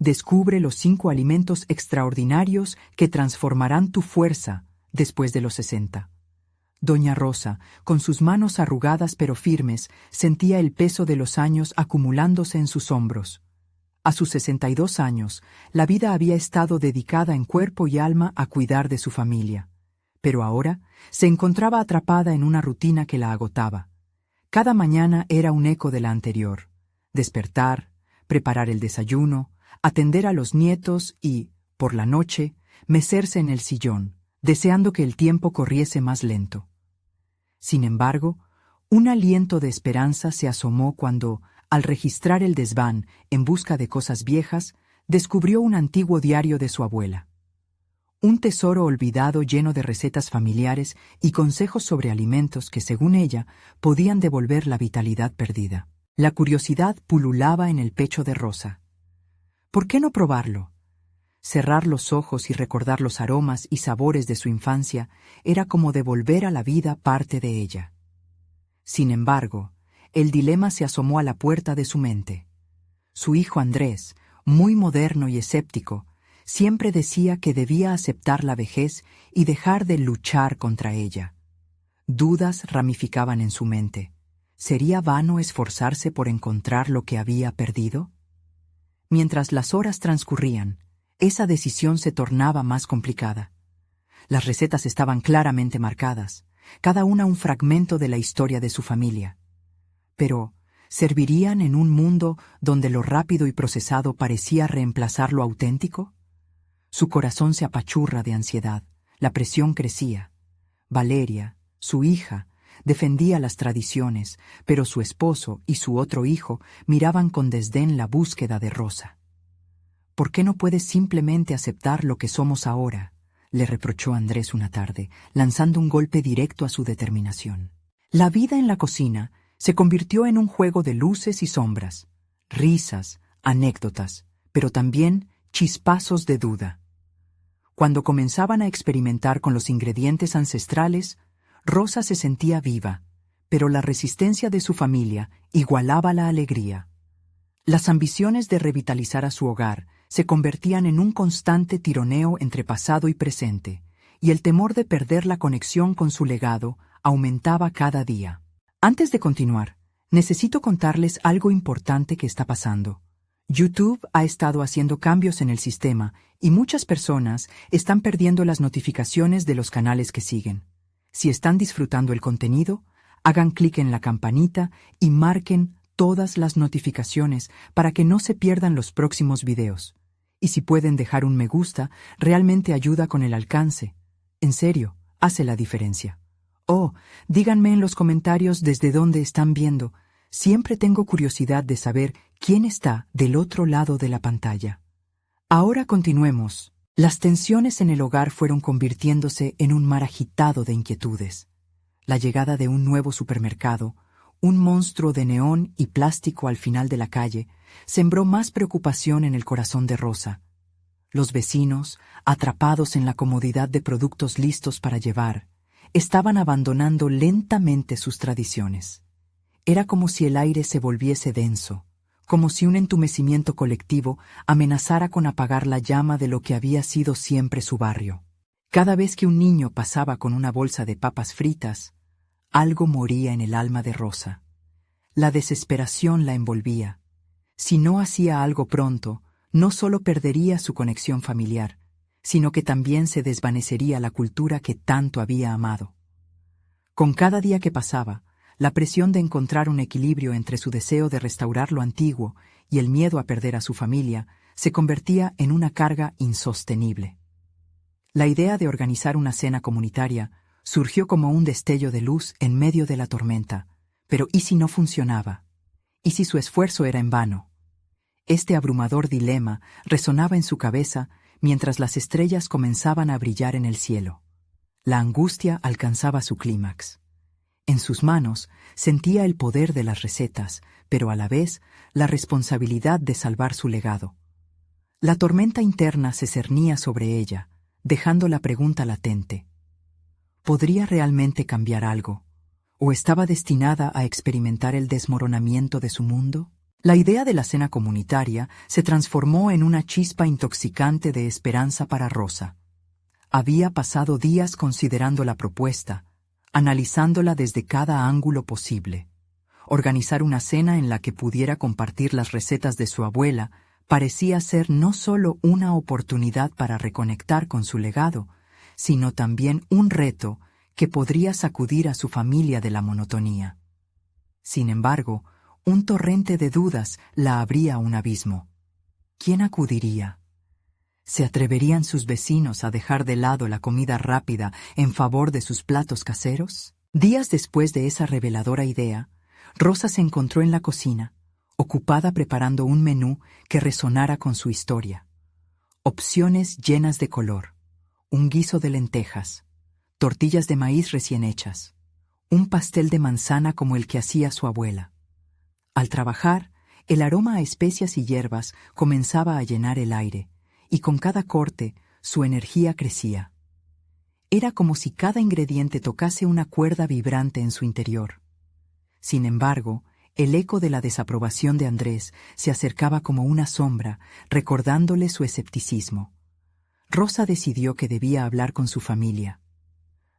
Descubre los 5 alimentos extraordinarios que transformarán tu fuerza después de los 60. Doña Rosa, con sus manos arrugadas pero firmes, sentía el peso de los años acumulándose en sus hombros. A sus 62 años, la vida había estado dedicada en cuerpo y alma a cuidar de su familia. Pero ahora se encontraba atrapada en una rutina que la agotaba. Cada mañana era un eco de la anterior. Despertar, preparar el desayuno, atender a los nietos y, por la noche, mecerse en el sillón, deseando que el tiempo corriese más lento. Sin embargo, un aliento de esperanza se asomó cuando, al registrar el desván en busca de cosas viejas, descubrió un antiguo diario de su abuela. Un tesoro olvidado lleno de recetas familiares y consejos sobre alimentos que, según ella, podían devolver la vitalidad perdida. La curiosidad pululaba en el pecho de Rosa. ¿Por qué no probarlo? Cerrar los ojos y recordar los aromas y sabores de su infancia era como devolver a la vida parte de ella. Sin embargo, el dilema se asomó a la puerta de su mente. Su hijo Andrés, muy moderno y escéptico, siempre decía que debía aceptar la vejez y dejar de luchar contra ella. Dudas ramificaban en su mente. ¿Sería vano esforzarse por encontrar lo que había perdido? Mientras las horas transcurrían, esa decisión se tornaba más complicada. Las recetas estaban claramente marcadas, cada una un fragmento de la historia de su familia. Pero, ¿servirían en un mundo donde lo rápido y procesado parecía reemplazar lo auténtico? Su corazón se apachurra de ansiedad, la presión crecía. Valeria, su hija, defendía las tradiciones, pero su esposo y su otro hijo miraban con desdén la búsqueda de Rosa. ¿Por qué no puedes simplemente aceptar lo que somos ahora?, le reprochó Andrés una tarde, lanzando un golpe directo a su determinación. La vida en la cocina se convirtió en un juego de luces y sombras, risas, anécdotas, pero también chispazos de duda. Cuando comenzaban a experimentar con los ingredientes ancestrales, Rosa se sentía viva, pero la resistencia de su familia igualaba la alegría. Las ambiciones de revitalizar a su hogar se convertían en un constante tironeo entre pasado y presente, y el temor de perder la conexión con su legado aumentaba cada día. Antes de continuar, necesito contarles algo importante que está pasando. YouTube ha estado haciendo cambios en el sistema y muchas personas están perdiendo las notificaciones de los canales que siguen. Si están disfrutando el contenido, hagan clic en la campanita y marquen todas las notificaciones para que no se pierdan los próximos videos. Y si pueden dejar un me gusta, realmente ayuda con el alcance. En serio, hace la diferencia. Oh, díganme en los comentarios desde dónde están viendo. Siempre tengo curiosidad de saber quién está del otro lado de la pantalla. Ahora continuemos. Las tensiones en el hogar fueron convirtiéndose en un mar agitado de inquietudes. La llegada de un nuevo supermercado, un monstruo de neón y plástico al final de la calle, sembró más preocupación en el corazón de Rosa. Los vecinos, atrapados en la comodidad de productos listos para llevar, estaban abandonando lentamente sus tradiciones. Era como si el aire se volviese denso, como si un entumecimiento colectivo amenazara con apagar la llama de lo que había sido siempre su barrio. Cada vez que un niño pasaba con una bolsa de papas fritas, algo moría en el alma de Rosa. La desesperación la envolvía. Si no hacía algo pronto, no solo perdería su conexión familiar, sino que también se desvanecería la cultura que tanto había amado. Con cada día que pasaba, la presión de encontrar un equilibrio entre su deseo de restaurar lo antiguo y el miedo a perder a su familia se convertía en una carga insostenible. La idea de organizar una cena comunitaria surgió como un destello de luz en medio de la tormenta, pero ¿y si no funcionaba? ¿Y si su esfuerzo era en vano? Este abrumador dilema resonaba en su cabeza mientras las estrellas comenzaban a brillar en el cielo. La angustia alcanzaba su clímax. En sus manos sentía el poder de las recetas, pero a la vez la responsabilidad de salvar su legado. La tormenta interna se cernía sobre ella, dejando la pregunta latente. ¿Podría realmente cambiar algo? ¿O estaba destinada a experimentar el desmoronamiento de su mundo? La idea de la cena comunitaria se transformó en una chispa intoxicante de esperanza para Rosa. Había pasado días considerando la propuesta, analizándola desde cada ángulo posible. Organizar una cena en la que pudiera compartir las recetas de su abuela parecía ser no solo una oportunidad para reconectar con su legado, sino también un reto que podría sacudir a su familia de la monotonía. Sin embargo, un torrente de dudas la abría a un abismo. ¿Quién acudiría? ¿Se atreverían sus vecinos a dejar de lado la comida rápida en favor de sus platos caseros? Días después de esa reveladora idea, Rosa se encontró en la cocina, ocupada preparando un menú que resonara con su historia. Opciones llenas de color, un guiso de lentejas, tortillas de maíz recién hechas, un pastel de manzana como el que hacía su abuela. Al trabajar, el aroma a especias y hierbas comenzaba a llenar el aire, y con cada corte su energía crecía. Era como si cada ingrediente tocase una cuerda vibrante en su interior. Sin embargo, el eco de la desaprobación de Andrés se acercaba como una sombra, recordándole su escepticismo. Rosa decidió que debía hablar con su familia.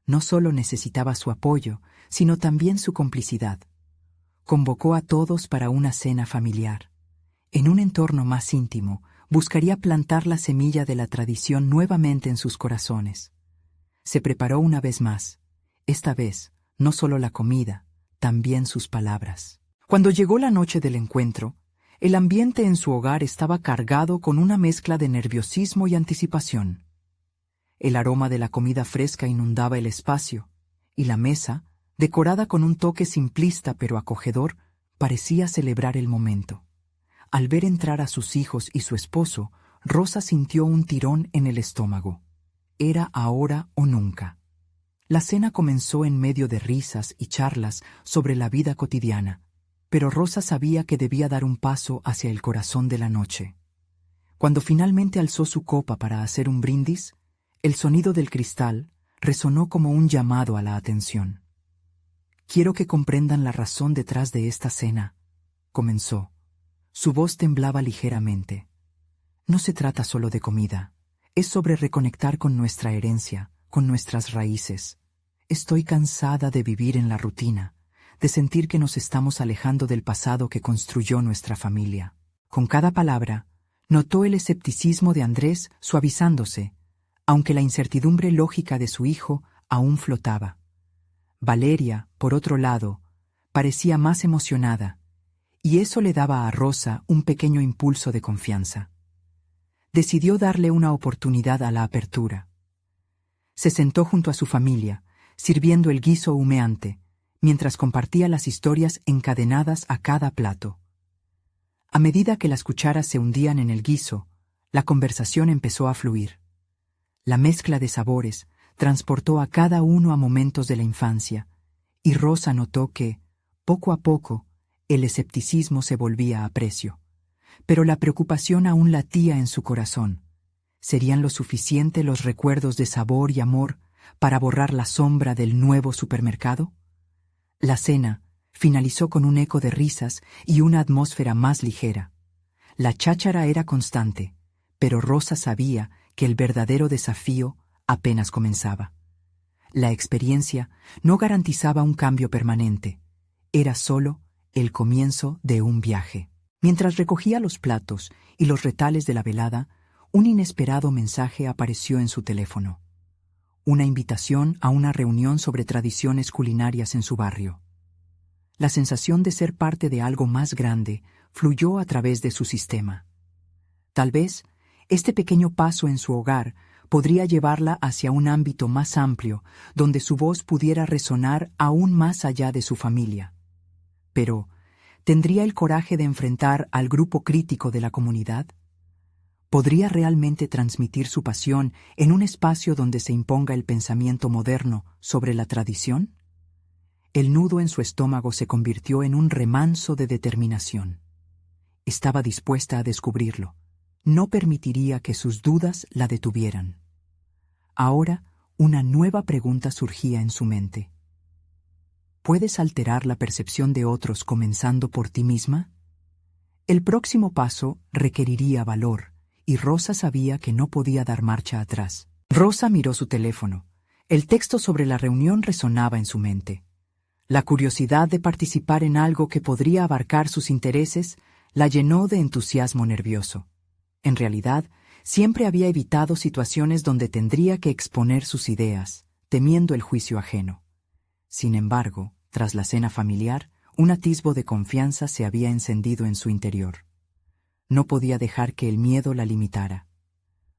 No solo necesitaba su apoyo, sino también su complicidad. Convocó a todos para una cena familiar. En un entorno más íntimo, buscaría plantar la semilla de la tradición nuevamente en sus corazones. Se preparó una vez más. Esta vez, no solo la comida, también sus palabras. Cuando llegó la noche del encuentro, el ambiente en su hogar estaba cargado con una mezcla de nerviosismo y anticipación. El aroma de la comida fresca inundaba el espacio, y la mesa, decorada con un toque simplista pero acogedor, parecía celebrar el momento. Al ver entrar a sus hijos y su esposo, Rosa sintió un tirón en el estómago. Era ahora o nunca. La cena comenzó en medio de risas y charlas sobre la vida cotidiana, pero Rosa sabía que debía dar un paso hacia el corazón de la noche. Cuando finalmente alzó su copa para hacer un brindis, el sonido del cristal resonó como un llamado a la atención. «Quiero que comprendan la razón detrás de esta cena», comenzó. Su voz temblaba ligeramente. «No se trata solo de comida, es sobre reconectar con nuestra herencia, con nuestras raíces. Estoy cansada de vivir en la rutina, de sentir que nos estamos alejando del pasado que construyó nuestra familia». Con cada palabra, notó el escepticismo de Andrés suavizándose, aunque la incertidumbre lógica de su hijo aún flotaba. Valeria, por otro lado, parecía más emocionada, y eso le daba a Rosa un pequeño impulso de confianza. Decidió darle una oportunidad a la apertura. Se sentó junto a su familia, sirviendo el guiso humeante, mientras compartía las historias encadenadas a cada plato. A medida que las cucharas se hundían en el guiso, la conversación empezó a fluir. La mezcla de sabores transportó a cada uno a momentos de la infancia, y Rosa notó que, poco a poco, el escepticismo se volvía aprecio. Pero la preocupación aún latía en su corazón. ¿Serían lo suficiente los recuerdos de sabor y amor para borrar la sombra del nuevo supermercado? La cena finalizó con un eco de risas y una atmósfera más ligera. La cháchara era constante, pero Rosa sabía que el verdadero desafío apenas comenzaba. La experiencia no garantizaba un cambio permanente, era solo el comienzo de un viaje. Mientras recogía los platos y los retales de la velada, un inesperado mensaje apareció en su teléfono. Una invitación a una reunión sobre tradiciones culinarias en su barrio. La sensación de ser parte de algo más grande fluyó a través de su sistema. Tal vez, este pequeño paso en su hogar podría llevarla hacia un ámbito más amplio, donde su voz pudiera resonar aún más allá de su familia. Pero, ¿tendría el coraje de enfrentar al grupo crítico de la comunidad? ¿Podría realmente transmitir su pasión en un espacio donde se imponga el pensamiento moderno sobre la tradición? El nudo en su estómago se convirtió en un remanso de determinación. Estaba dispuesta a descubrirlo. No permitiría que sus dudas la detuvieran. Ahora, una nueva pregunta surgía en su mente. ¿Puedes alterar la percepción de otros comenzando por ti misma? El próximo paso requeriría valor, y Rosa sabía que no podía dar marcha atrás. Rosa miró su teléfono. El texto sobre la reunión resonaba en su mente. La curiosidad de participar en algo que podría abarcar sus intereses la llenó de entusiasmo nervioso. En realidad, siempre había evitado situaciones donde tendría que exponer sus ideas, temiendo el juicio ajeno. Sin embargo, tras la cena familiar, un atisbo de confianza se había encendido en su interior. No podía dejar que el miedo la limitara.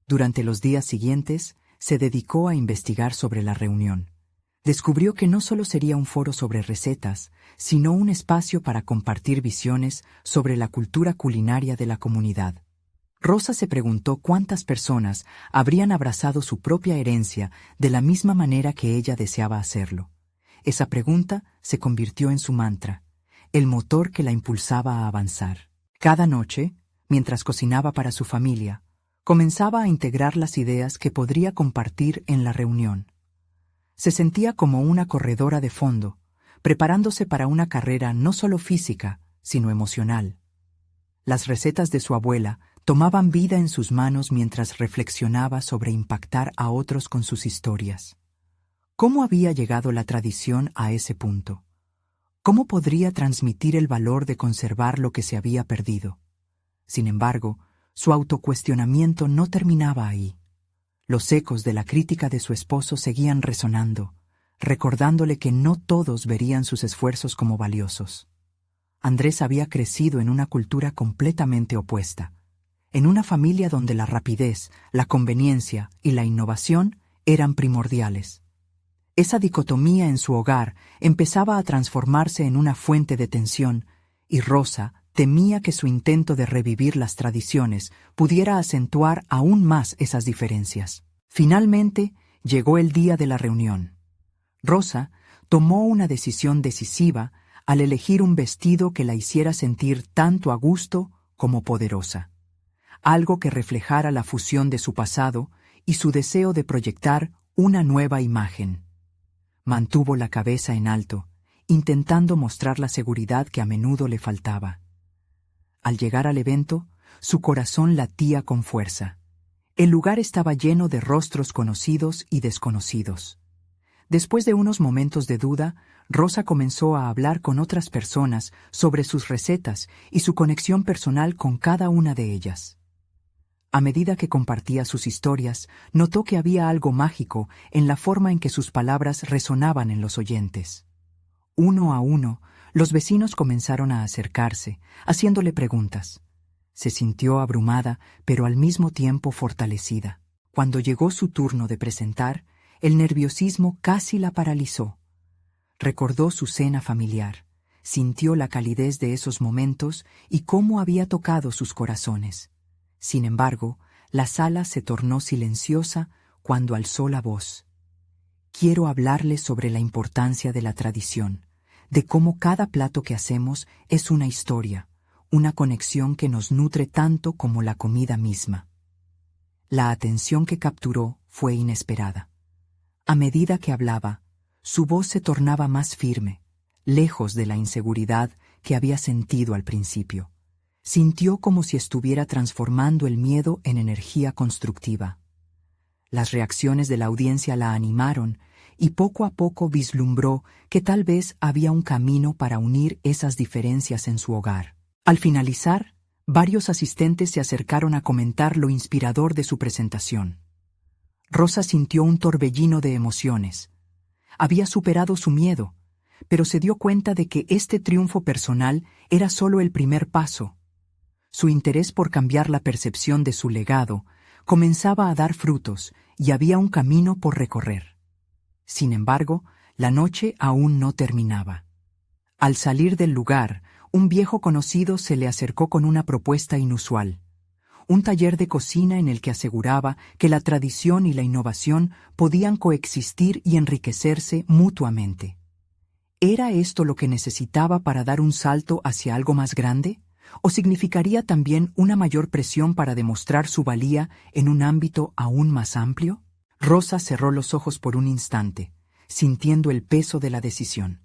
Durante los días siguientes, se dedicó a investigar sobre la reunión. Descubrió que no solo sería un foro sobre recetas, sino un espacio para compartir visiones sobre la cultura culinaria de la comunidad. Rosa se preguntó cuántas personas habrían abrazado su propia herencia de la misma manera que ella deseaba hacerlo. Esa pregunta se convirtió en su mantra, el motor que la impulsaba a avanzar. Cada noche, mientras cocinaba para su familia, comenzaba a integrar las ideas que podría compartir en la reunión. Se sentía como una corredora de fondo, preparándose para una carrera no solo física, sino emocional. Las recetas de su abuela tomaban vida en sus manos mientras reflexionaba sobre impactar a otros con sus historias. ¿Cómo había llegado la tradición a ese punto? ¿Cómo podría transmitir el valor de conservar lo que se había perdido? Sin embargo, su autocuestionamiento no terminaba ahí. Los ecos de la crítica de su esposo seguían resonando, recordándole que no todos verían sus esfuerzos como valiosos. Andrés había crecido en una cultura completamente opuesta, en una familia donde la rapidez, la conveniencia y la innovación eran primordiales. Esa dicotomía en su hogar empezaba a transformarse en una fuente de tensión, y Rosa temía que su intento de revivir las tradiciones pudiera acentuar aún más esas diferencias. Finalmente, llegó el día de la reunión. Rosa tomó una decisión decisiva al elegir un vestido que la hiciera sentir tanto a gusto como poderosa. Algo que reflejara la fusión de su pasado y su deseo de proyectar una nueva imagen. Mantuvo la cabeza en alto, intentando mostrar la seguridad que a menudo le faltaba. Al llegar al evento, su corazón latía con fuerza. El lugar estaba lleno de rostros conocidos y desconocidos. Después de unos momentos de duda, Rosa comenzó a hablar con otras personas sobre sus recetas y su conexión personal con cada una de ellas. A medida que compartía sus historias, notó que había algo mágico en la forma en que sus palabras resonaban en los oyentes. Uno a uno, los vecinos comenzaron a acercarse, haciéndole preguntas. Se sintió abrumada, pero al mismo tiempo fortalecida. Cuando llegó su turno de presentar, el nerviosismo casi la paralizó. Recordó su cena familiar, sintió la calidez de esos momentos y cómo había tocado sus corazones. Sin embargo, la sala se tornó silenciosa cuando alzó la voz. Quiero hablarles sobre la importancia de la tradición, de cómo cada plato que hacemos es una historia, una conexión que nos nutre tanto como la comida misma. La atención que capturó fue inesperada. A medida que hablaba, su voz se tornaba más firme, lejos de la inseguridad que había sentido al principio. Sintió como si estuviera transformando el miedo en energía constructiva. Las reacciones de la audiencia la animaron y poco a poco vislumbró que tal vez había un camino para unir esas diferencias en su hogar. Al finalizar, varios asistentes se acercaron a comentar lo inspirador de su presentación. Rosa sintió un torbellino de emociones. Había superado su miedo, pero se dio cuenta de que este triunfo personal era solo el primer paso. Su interés por cambiar la percepción de su legado comenzaba a dar frutos y había un camino por recorrer. Sin embargo, la noche aún no terminaba. Al salir del lugar, un viejo conocido se le acercó con una propuesta inusual. Un taller de cocina en el que aseguraba que la tradición y la innovación podían coexistir y enriquecerse mutuamente. ¿Era esto lo que necesitaba para dar un salto hacia algo más grande? ¿O significaría también una mayor presión para demostrar su valía en un ámbito aún más amplio? Rosa cerró los ojos por un instante, sintiendo el peso de la decisión.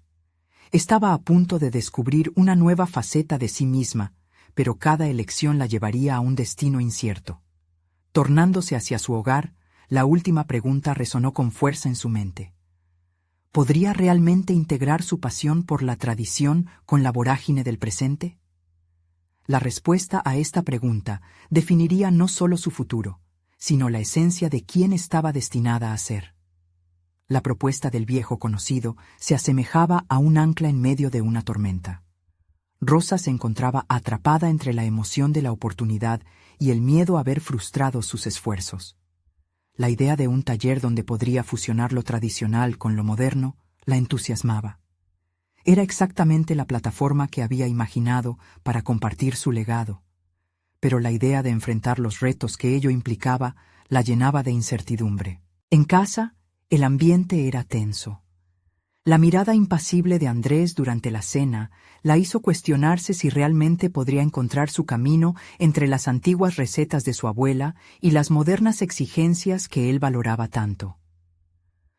Estaba a punto de descubrir una nueva faceta de sí misma, pero cada elección la llevaría a un destino incierto. Tornándose hacia su hogar, la última pregunta resonó con fuerza en su mente. ¿Podría realmente integrar su pasión por la tradición con la vorágine del presente? La respuesta a esta pregunta definiría no solo su futuro, sino la esencia de quién estaba destinada a ser. La propuesta del viejo conocido se asemejaba a un ancla en medio de una tormenta. Rosa se encontraba atrapada entre la emoción de la oportunidad y el miedo a ver frustrados sus esfuerzos. La idea de un taller donde podría fusionar lo tradicional con lo moderno la entusiasmaba. Era exactamente la plataforma que había imaginado para compartir su legado, pero la idea de enfrentar los retos que ello implicaba la llenaba de incertidumbre. En casa, el ambiente era tenso. La mirada impasible de Andrés durante la cena la hizo cuestionarse si realmente podría encontrar su camino entre las antiguas recetas de su abuela y las modernas exigencias que él valoraba tanto.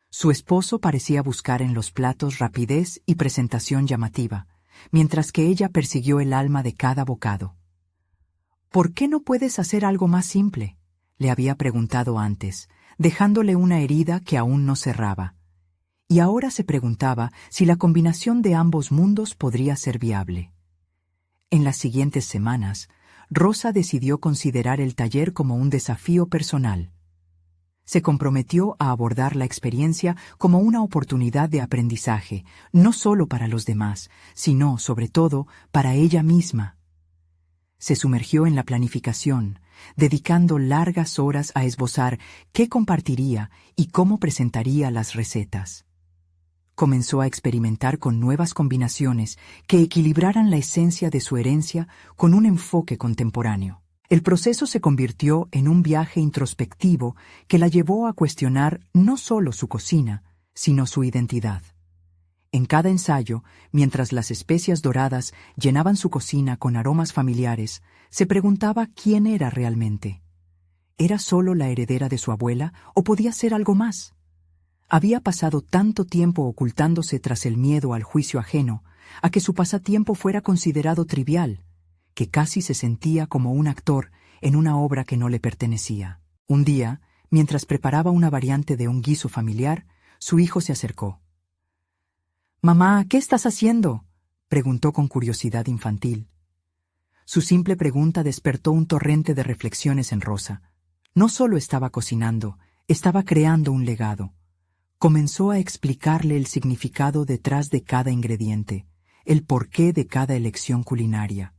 Su esposo parecía buscar en los platos rapidez y presentación llamativa, mientras que ella persiguió el alma de cada bocado. «¿Por qué no puedes hacer algo más simple?», le había preguntado antes, dejándole una herida que aún no cerraba. Y ahora se preguntaba si la combinación de ambos mundos podría ser viable. En las siguientes semanas, Rosa decidió considerar el taller como un desafío personal. Se comprometió a abordar la experiencia como una oportunidad de aprendizaje, no solo para los demás, sino, sobre todo, para ella misma. Se sumergió en la planificación, dedicando largas horas a esbozar qué compartiría y cómo presentaría las recetas. Comenzó a experimentar con nuevas combinaciones que equilibraran la esencia de su herencia con un enfoque contemporáneo. El proceso se convirtió en un viaje introspectivo que la llevó a cuestionar no solo su cocina, sino su identidad. En cada ensayo, mientras las especias doradas llenaban su cocina con aromas familiares, se preguntaba quién era realmente. ¿Era solo la heredera de su abuela o podía ser algo más? Había pasado tanto tiempo ocultándose tras el miedo al juicio ajeno, a que su pasatiempo fuera considerado trivial, que casi se sentía como un actor en una obra que no le pertenecía. Un día, mientras preparaba una variante de un guiso familiar, su hijo se acercó. «Mamá, ¿qué estás haciendo?», preguntó con curiosidad infantil. Su simple pregunta despertó un torrente de reflexiones en Rosa. No solo estaba cocinando, estaba creando un legado. Comenzó a explicarle el significado detrás de cada ingrediente, el porqué de cada elección culinaria.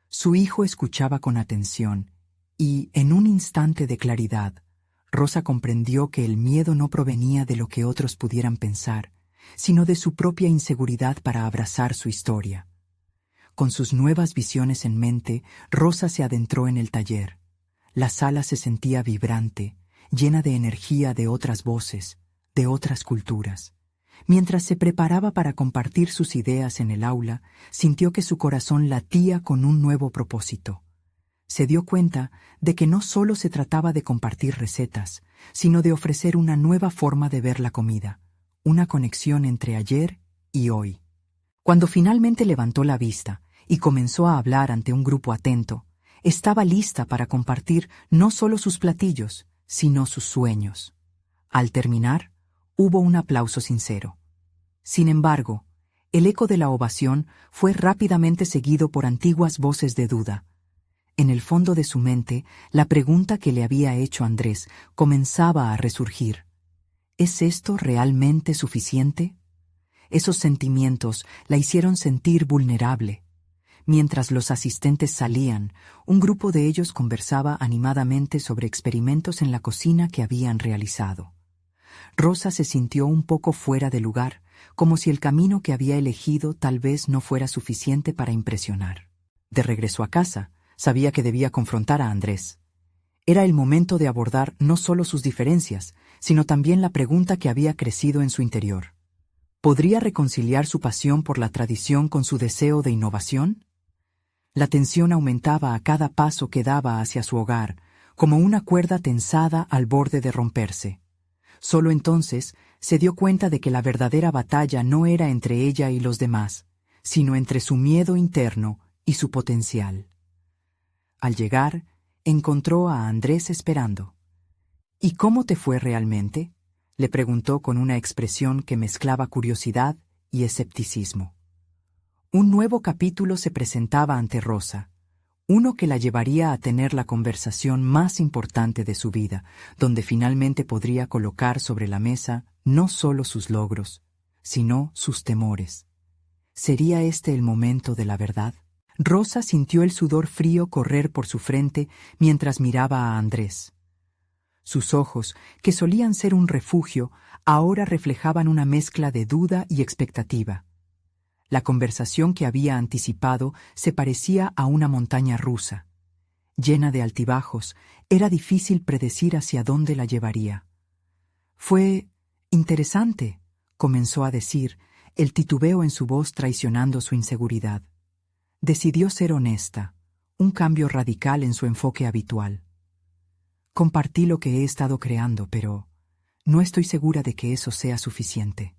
Su hijo escuchaba con atención, y, en un instante de claridad, Rosa comprendió que el miedo no provenía de lo que otros pudieran pensar, sino de su propia inseguridad para abrazar su historia. Con sus nuevas visiones en mente, Rosa se adentró en el taller. La sala se sentía vibrante, llena de energía de otras voces, de otras culturas. Mientras se preparaba para compartir sus ideas en el aula, sintió que su corazón latía con un nuevo propósito. Se dio cuenta de que no solo se trataba de compartir recetas, sino de ofrecer una nueva forma de ver la comida, una conexión entre ayer y hoy. Cuando finalmente levantó la vista y comenzó a hablar ante un grupo atento, estaba lista para compartir no solo sus platillos, sino sus sueños. Al terminar, hubo un aplauso sincero. Sin embargo, el eco de la ovación fue rápidamente seguido por antiguas voces de duda. En el fondo de su mente, la pregunta que le había hecho Andrés comenzaba a resurgir. ¿Es esto realmente suficiente? Esos sentimientos la hicieron sentir vulnerable. Mientras los asistentes salían, un grupo de ellos conversaba animadamente sobre experimentos en la cocina que habían realizado. Rosa se sintió un poco fuera de lugar, como si el camino que había elegido tal vez no fuera suficiente para impresionar. De regreso a casa, sabía que debía confrontar a Andrés. Era el momento de abordar no solo sus diferencias, sino también la pregunta que había crecido en su interior. ¿Podría reconciliar su pasión por la tradición con su deseo de innovación? La tensión aumentaba a cada paso que daba hacia su hogar, como una cuerda tensada al borde de romperse. Solo entonces se dio cuenta de que la verdadera batalla no era entre ella y los demás, sino entre su miedo interno y su potencial. Al llegar, encontró a Andrés esperando. «¿Y cómo te fue realmente?», le preguntó con una expresión que mezclaba curiosidad y escepticismo. Un nuevo capítulo se presentaba ante Rosa, uno que la llevaría a tener la conversación más importante de su vida, donde finalmente podría colocar sobre la mesa no solo sus logros, sino sus temores. ¿Sería este el momento de la verdad? Rosa sintió el sudor frío correr por su frente mientras miraba a Andrés. Sus ojos, que solían ser un refugio, ahora reflejaban una mezcla de duda y expectativa. La conversación que había anticipado se parecía a una montaña rusa. Llena de altibajos, era difícil predecir hacia dónde la llevaría. «Fue interesante», comenzó a decir, el titubeo en su voz traicionando su inseguridad. Decidió ser honesta, un cambio radical en su enfoque habitual. «Compartí lo que he estado creando, pero no estoy segura de que eso sea suficiente».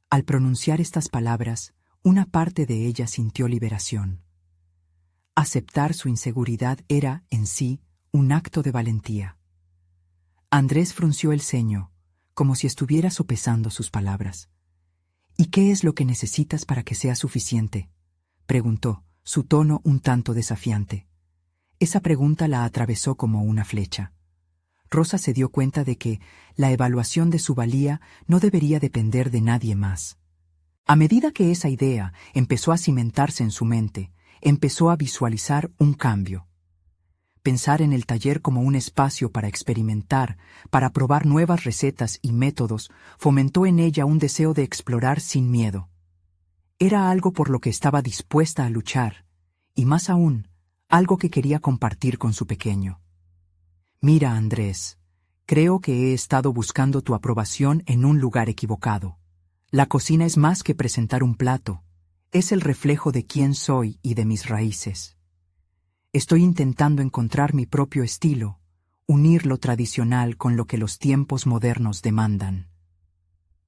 Al pronunciar estas palabras, una parte de ella sintió liberación. Aceptar su inseguridad era, en sí, un acto de valentía. Andrés frunció el ceño, como si estuviera sopesando sus palabras. «¿Y qué es lo que necesitas para que sea suficiente?», preguntó, su tono un tanto desafiante. Esa pregunta la atravesó como una flecha. Rosa se dio cuenta de que la evaluación de su valía no debería depender de nadie más. A medida que esa idea empezó a cimentarse en su mente, empezó a visualizar un cambio. Pensar en el taller como un espacio para experimentar, para probar nuevas recetas y métodos, fomentó en ella un deseo de explorar sin miedo. Era algo por lo que estaba dispuesta a luchar, y más aún, algo que quería compartir con su pequeño. «Mira, Andrés, creo que he estado buscando tu aprobación en un lugar equivocado. La cocina es más que presentar un plato, es el reflejo de quién soy y de mis raíces. Estoy intentando encontrar mi propio estilo, unir lo tradicional con lo que los tiempos modernos demandan».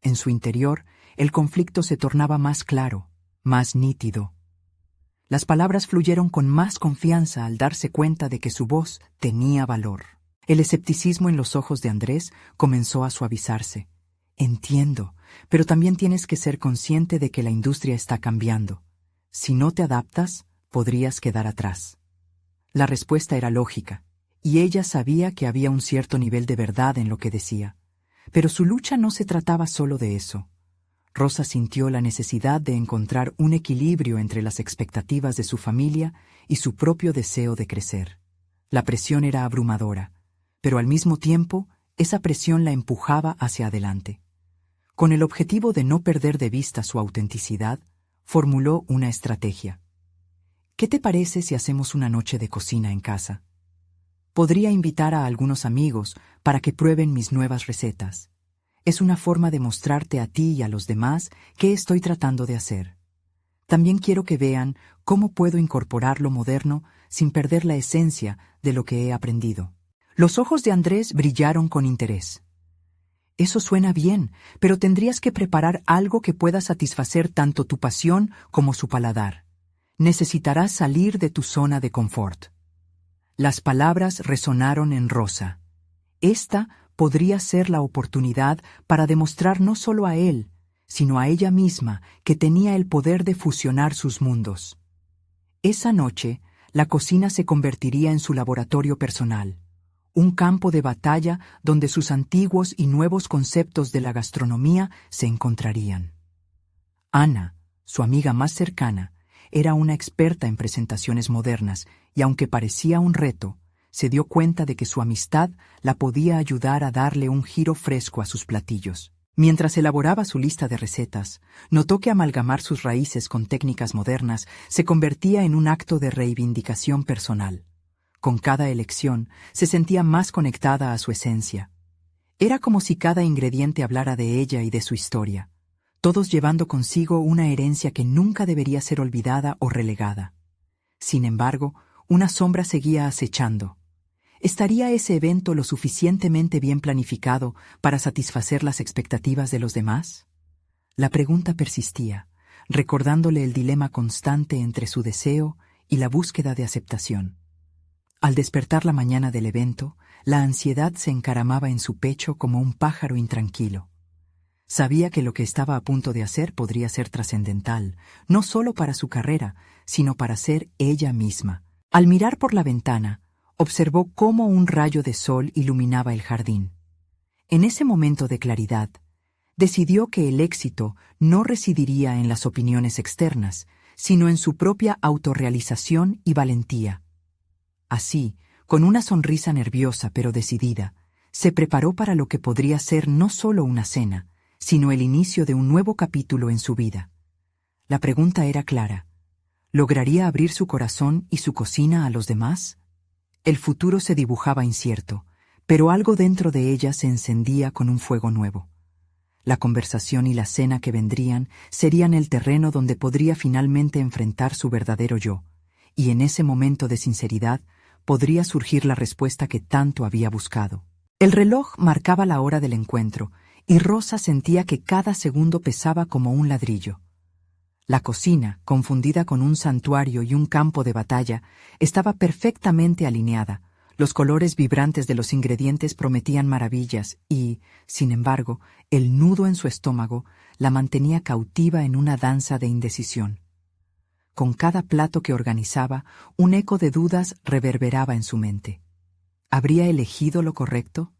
En su interior, el conflicto se tornaba más claro, más nítido. Las palabras fluyeron con más confianza al darse cuenta de que su voz tenía valor. El escepticismo en los ojos de Andrés comenzó a suavizarse. «Entiendo, pero también tienes que ser consciente de que la industria está cambiando. Si no te adaptas, podrías quedar atrás». La respuesta era lógica, y ella sabía que había un cierto nivel de verdad en lo que decía. Pero su lucha no se trataba solo de eso. Rosa sintió la necesidad de encontrar un equilibrio entre las expectativas de su familia y su propio deseo de crecer. La presión era abrumadora, pero al mismo tiempo, esa presión la empujaba hacia adelante. Con el objetivo de no perder de vista su autenticidad, formuló una estrategia. «¿Qué te parece si hacemos una noche de cocina en casa? Podría invitar a algunos amigos para que prueben mis nuevas recetas. Es una forma de mostrarte a ti y a los demás qué estoy tratando de hacer. También quiero que vean cómo puedo incorporar lo moderno sin perder la esencia de lo que he aprendido». Los ojos de Andrés brillaron con interés. «Eso suena bien, pero tendrías que preparar algo que pueda satisfacer tanto tu pasión como su paladar. Necesitarás salir de tu zona de confort». Las palabras resonaron en Rosa. Esta podría ser la oportunidad para demostrar no solo a él, sino a ella misma que tenía el poder de fusionar sus mundos. Esa noche, la cocina se convertiría en su laboratorio personal, un campo de batalla donde sus antiguos y nuevos conceptos de la gastronomía se encontrarían. Ana, su amiga más cercana, era una experta en presentaciones modernas y aunque parecía un reto, se dio cuenta de que su amistad la podía ayudar a darle un giro fresco a sus platillos. Mientras elaboraba su lista de recetas, notó que amalgamar sus raíces con técnicas modernas se convertía en un acto de reivindicación personal. Con cada elección, se sentía más conectada a su esencia. Era como si cada ingrediente hablara de ella y de su historia, todos llevando consigo una herencia que nunca debería ser olvidada o relegada. Sin embargo, una sombra seguía acechando. ¿Estaría ese evento lo suficientemente bien planificado para satisfacer las expectativas de los demás? La pregunta persistía, recordándole el dilema constante entre su deseo y la búsqueda de aceptación. Al despertar la mañana del evento, la ansiedad se encaramaba en su pecho como un pájaro intranquilo. Sabía que lo que estaba a punto de hacer podría ser trascendental, no solo para su carrera, sino para ser ella misma. Al mirar por la ventana, observó cómo un rayo de sol iluminaba el jardín. En ese momento de claridad, decidió que el éxito no residiría en las opiniones externas, sino en su propia autorrealización y valentía. Así, con una sonrisa nerviosa pero decidida, se preparó para lo que podría ser no solo una cena, sino el inicio de un nuevo capítulo en su vida. La pregunta era clara: ¿lograría abrir su corazón y su cocina a los demás? El futuro se dibujaba incierto, pero algo dentro de ella se encendía con un fuego nuevo. La conversación y la cena que vendrían serían el terreno donde podría finalmente enfrentar su verdadero yo, y en ese momento de sinceridad podría surgir la respuesta que tanto había buscado. El reloj marcaba la hora del encuentro, y Rosa sentía que cada segundo pesaba como un ladrillo. La cocina, confundida con un santuario y un campo de batalla, estaba perfectamente alineada. Los colores vibrantes de los ingredientes prometían maravillas y, sin embargo, el nudo en su estómago la mantenía cautiva en una danza de indecisión. Con cada plato que organizaba, un eco de dudas reverberaba en su mente. ¿Habría elegido lo correcto?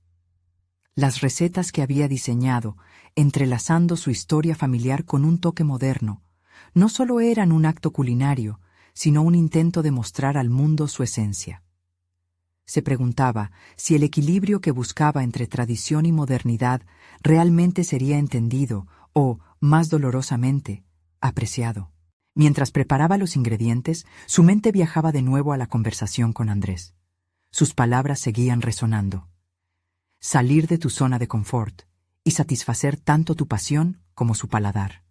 Las recetas que había diseñado, entrelazando su historia familiar con un toque moderno, no solo eran un acto culinario, sino un intento de mostrar al mundo su esencia. Se preguntaba si el equilibrio que buscaba entre tradición y modernidad realmente sería entendido o, más dolorosamente, apreciado. Mientras preparaba los ingredientes, su mente viajaba de nuevo a la conversación con Andrés. Sus palabras seguían resonando. Salir de tu zona de confort y satisfacer tanto tu pasión como su paladar.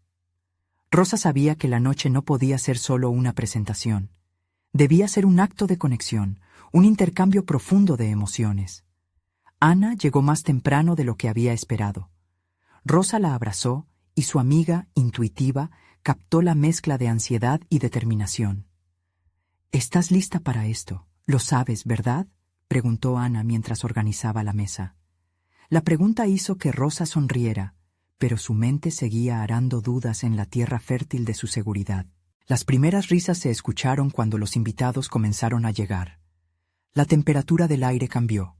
Rosa sabía que la noche no podía ser solo una presentación. Debía ser un acto de conexión, un intercambio profundo de emociones. Ana llegó más temprano de lo que había esperado. Rosa la abrazó y su amiga, intuitiva, captó la mezcla de ansiedad y determinación. «¿Estás lista para esto? Lo sabes, ¿verdad?», preguntó Ana mientras organizaba la mesa. La pregunta hizo que Rosa sonriera, pero su mente seguía arando dudas en la tierra fértil de su seguridad. Las primeras risas se escucharon cuando los invitados comenzaron a llegar. La temperatura del aire cambió.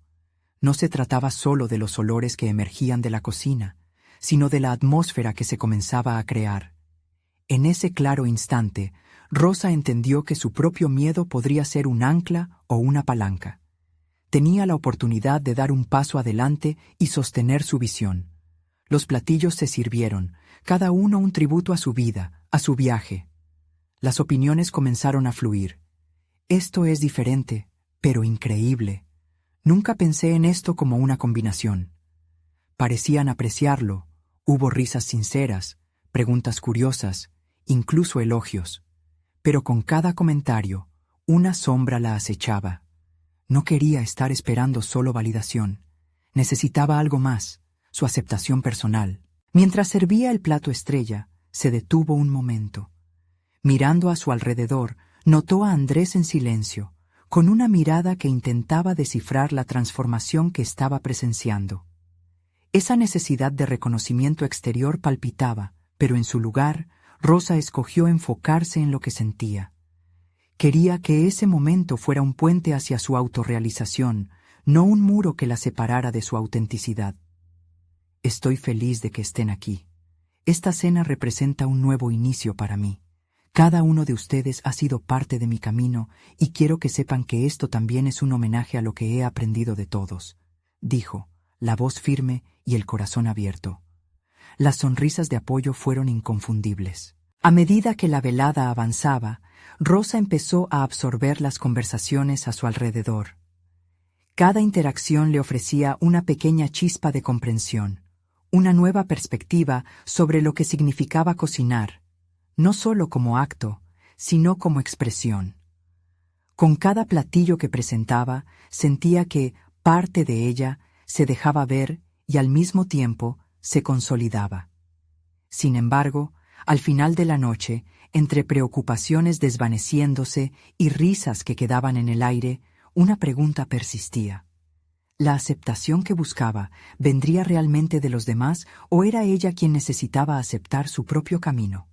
No se trataba solo de los olores que emergían de la cocina, sino de la atmósfera que se comenzaba a crear. En ese claro instante, Rosa entendió que su propio miedo podría ser un ancla o una palanca. Tenía la oportunidad de dar un paso adelante y sostener su visión. Los platillos se sirvieron, cada uno un tributo a su vida, a su viaje. Las opiniones comenzaron a fluir. «Esto es diferente, pero increíble. Nunca pensé en esto como una combinación». Parecían apreciarlo. Hubo risas sinceras, preguntas curiosas, incluso elogios. Pero con cada comentario, una sombra la acechaba. No quería estar esperando solo validación. Necesitaba algo más, su aceptación personal. Mientras servía el plato estrella, se detuvo un momento. Mirando a su alrededor, notó a Andrés en silencio, con una mirada que intentaba descifrar la transformación que estaba presenciando. Esa necesidad de reconocimiento exterior palpitaba, pero en su lugar, Rosa escogió enfocarse en lo que sentía. Quería que ese momento fuera un puente hacia su autorrealización, no un muro que la separara de su autenticidad. «Estoy feliz de que estén aquí. Esta cena representa un nuevo inicio para mí. Cada uno de ustedes ha sido parte de mi camino y quiero que sepan que esto también es un homenaje a lo que he aprendido de todos», dijo, la voz firme y el corazón abierto. Las sonrisas de apoyo fueron inconfundibles. A medida que la velada avanzaba, Rosa empezó a absorber las conversaciones a su alrededor. Cada interacción le ofrecía una pequeña chispa de comprensión, una nueva perspectiva sobre lo que significaba cocinar, no solo como acto, sino como expresión. Con cada platillo que presentaba, sentía que parte de ella se dejaba ver y al mismo tiempo se consolidaba. Sin embargo, al final de la noche, Entre preocupaciones desvaneciéndose y risas que quedaban en el aire, una pregunta persistía. ¿La aceptación que buscaba vendría realmente de los demás o era ella quien necesitaba aceptar su propio camino?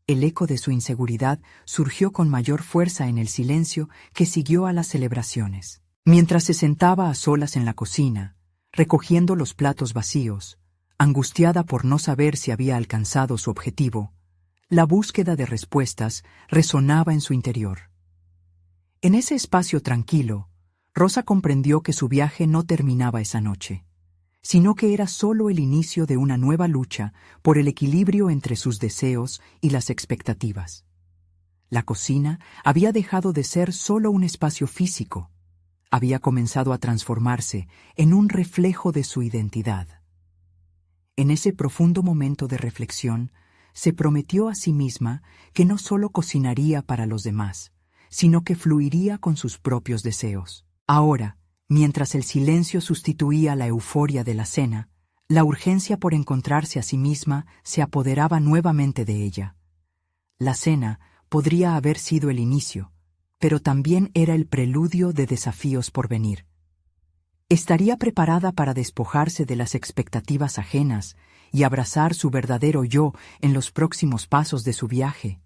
El eco de su inseguridad surgió con mayor fuerza en el silencio que siguió a las celebraciones. Mientras se sentaba a solas en la cocina, recogiendo los platos vacíos, angustiada por no saber si había alcanzado su objetivo, la búsqueda de respuestas resonaba en su interior. En ese espacio tranquilo, Rosa comprendió que su viaje no terminaba esa noche, sino que era solo el inicio de una nueva lucha por el equilibrio entre sus deseos y las expectativas. La cocina había dejado de ser solo un espacio físico, había comenzado a transformarse en un reflejo de su identidad. En ese profundo momento de reflexión, se prometió a sí misma que no solo cocinaría para los demás, sino que fluiría con sus propios deseos. Ahora, mientras el silencio sustituía la euforia de la cena, la urgencia por encontrarse a sí misma se apoderaba nuevamente de ella. La cena podría haber sido el inicio, pero también era el preludio de desafíos por venir. Estaría preparada para despojarse de las expectativas ajenas y abrazar su verdadero yo en los próximos pasos de su viaje.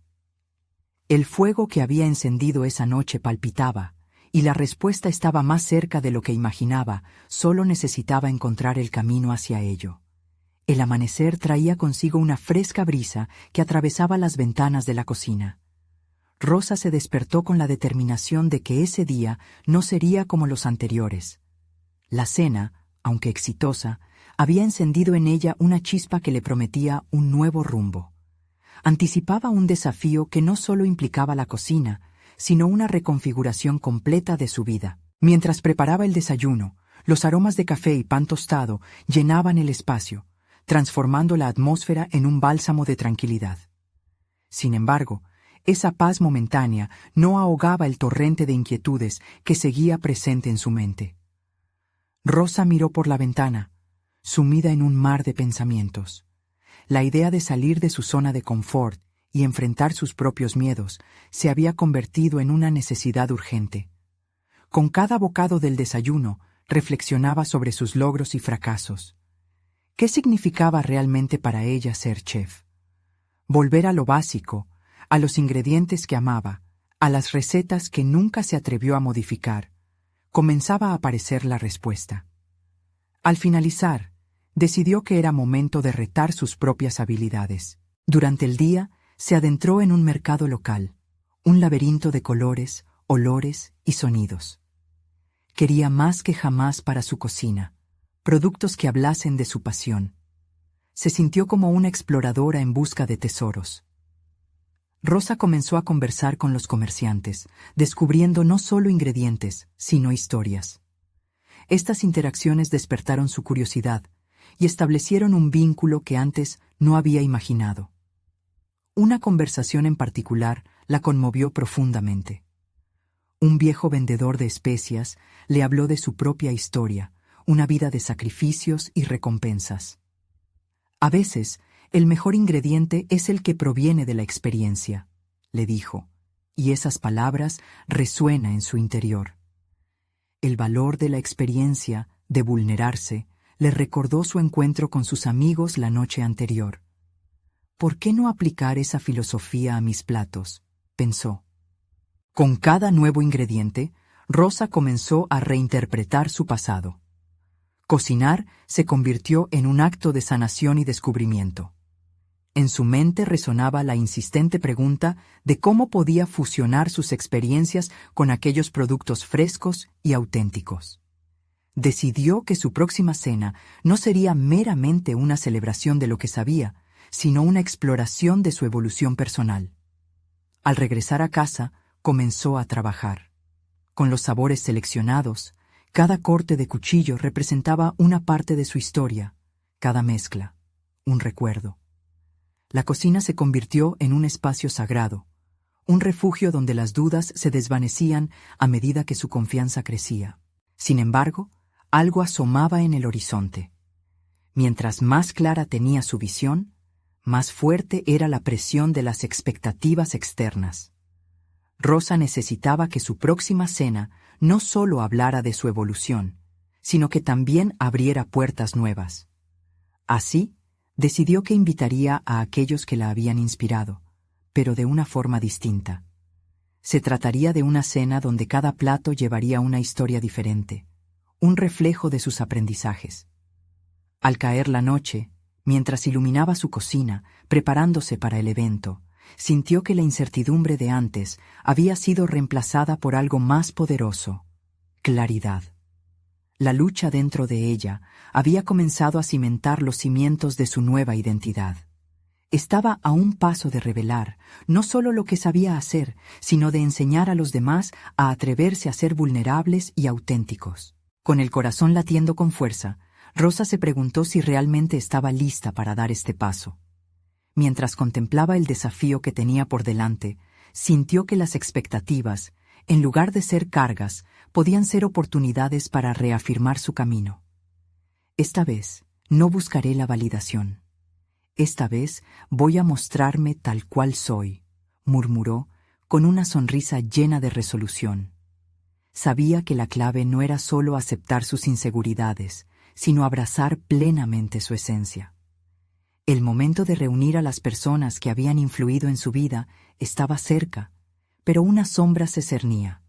El fuego que había encendido esa noche palpitaba, y la respuesta estaba más cerca de lo que imaginaba, solo necesitaba encontrar el camino hacia ello. El amanecer traía consigo una fresca brisa que atravesaba las ventanas de la cocina. Rosa se despertó con la determinación de que ese día no sería como los anteriores. La cena, aunque exitosa, había encendido en ella una chispa que le prometía un nuevo rumbo. Anticipaba un desafío que no solo implicaba la cocina, sino una reconfiguración completa de su vida. Mientras preparaba el desayuno, los aromas de café y pan tostado llenaban el espacio, transformando la atmósfera en un bálsamo de tranquilidad. Sin embargo, esa paz momentánea no ahogaba el torrente de inquietudes que seguía presente en su mente. Rosa miró por la ventana, sumida en un mar de pensamientos. La idea de salir de su zona de confort y enfrentar sus propios miedos se había convertido en una necesidad urgente. Con cada bocado del desayuno, reflexionaba sobre sus logros y fracasos. ¿Qué significaba realmente para ella ser chef? Volver a lo básico, a los ingredientes que amaba, a las recetas que nunca se atrevió a modificar. Comenzaba a aparecer la respuesta. Al finalizar, decidió que era momento de retar sus propias habilidades. Durante el día, se adentró en un mercado local, un laberinto de colores, olores y sonidos. Quería más que jamás para su cocina, productos que hablasen de su pasión. Se sintió como una exploradora en busca de tesoros. Rosa comenzó a conversar con los comerciantes, descubriendo no solo ingredientes, sino historias. Estas interacciones despertaron su curiosidad y establecieron un vínculo que antes no había imaginado. Una conversación en particular la conmovió profundamente. Un viejo vendedor de especias le habló de su propia historia, una vida de sacrificios y recompensas. A veces, el mejor ingrediente es el que proviene de la experiencia, le dijo, y esas palabras resuenan en su interior. El valor de la experiencia, de vulnerarse, le recordó su encuentro con sus amigos la noche anterior. ¿Por qué no aplicar esa filosofía a mis platos?, pensó. Con cada nuevo ingrediente, Rosa comenzó a reinterpretar su pasado. Cocinar se convirtió en un acto de sanación y descubrimiento. En su mente resonaba la insistente pregunta de cómo podía fusionar sus experiencias con aquellos productos frescos y auténticos. Decidió que su próxima cena no sería meramente una celebración de lo que sabía, sino una exploración de su evolución personal. Al regresar a casa, comenzó a trabajar. Con los sabores seleccionados, cada corte de cuchillo representaba una parte de su historia, cada mezcla, un recuerdo. La cocina se convirtió en un espacio sagrado, un refugio donde las dudas se desvanecían a medida que su confianza crecía. Sin embargo, algo asomaba en el horizonte. Mientras más clara tenía su visión, Más fuerte era la presión de las expectativas externas. Rosa necesitaba que su próxima cena no solo hablara de su evolución, sino que también abriera puertas nuevas. Así, decidió que invitaría a aquellos que la habían inspirado, pero de una forma distinta. Se trataría de una cena donde cada plato llevaría una historia diferente, un reflejo de sus aprendizajes. Al caer la noche, mientras iluminaba su cocina, preparándose para el evento, sintió que la incertidumbre de antes había sido reemplazada por algo más poderoso: claridad. La lucha dentro de ella había comenzado a cimentar los cimientos de su nueva identidad. Estaba a un paso de revelar no solo lo que sabía hacer, sino de enseñar a los demás a atreverse a ser vulnerables y auténticos. Con el corazón latiendo con fuerza, Rosa se preguntó si realmente estaba lista para dar este paso. Mientras contemplaba el desafío que tenía por delante, sintió que las expectativas, en lugar de ser cargas, podían ser oportunidades para reafirmar su camino. Esta vez no buscaré la validación. Esta vez voy a mostrarme tal cual soy, murmuró, con una sonrisa llena de resolución. Sabía que la clave no era solo aceptar sus inseguridades, sino abrazar plenamente su esencia. El momento de reunir a las personas que habían influido en su vida estaba cerca, pero una sombra se cernía.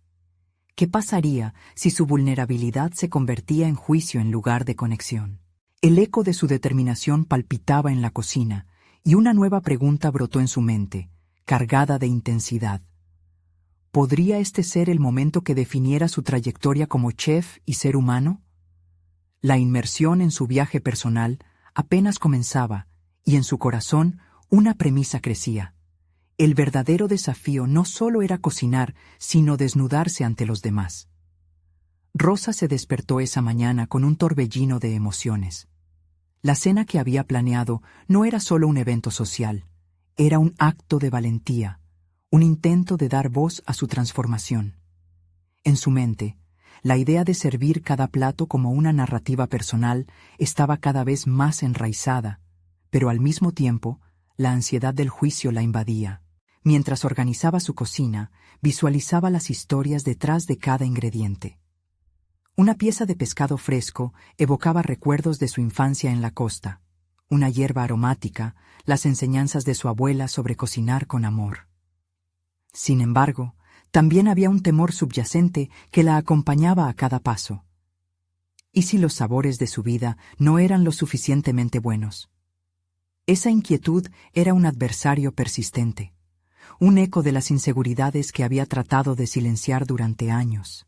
¿Qué pasaría si su vulnerabilidad se convertía en juicio en lugar de conexión? El eco de su determinación palpitaba en la cocina, y una nueva pregunta brotó en su mente, cargada de intensidad. ¿Podría este ser el momento que definiera su trayectoria como chef y ser humano? La inmersión en su viaje personal apenas comenzaba, y en su corazón una premisa crecía. El verdadero desafío no solo era cocinar, sino desnudarse ante los demás. Rosa se despertó esa mañana con un torbellino de emociones. La cena que había planeado no era solo un evento social, era un acto de valentía, un intento de dar voz a su transformación. En su mente, la idea de servir cada plato como una narrativa personal estaba cada vez más enraizada, pero al mismo tiempo, la ansiedad del juicio la invadía. Mientras organizaba su cocina, visualizaba las historias detrás de cada ingrediente. Una pieza de pescado fresco evocaba recuerdos de su infancia en la costa, una hierba aromática, las enseñanzas de su abuela sobre cocinar con amor. Sin embargo, también había un temor subyacente que la acompañaba a cada paso. ¿Y si los sabores de su vida no eran lo suficientemente buenos? Esa inquietud era un adversario persistente, un eco de las inseguridades que había tratado de silenciar durante años.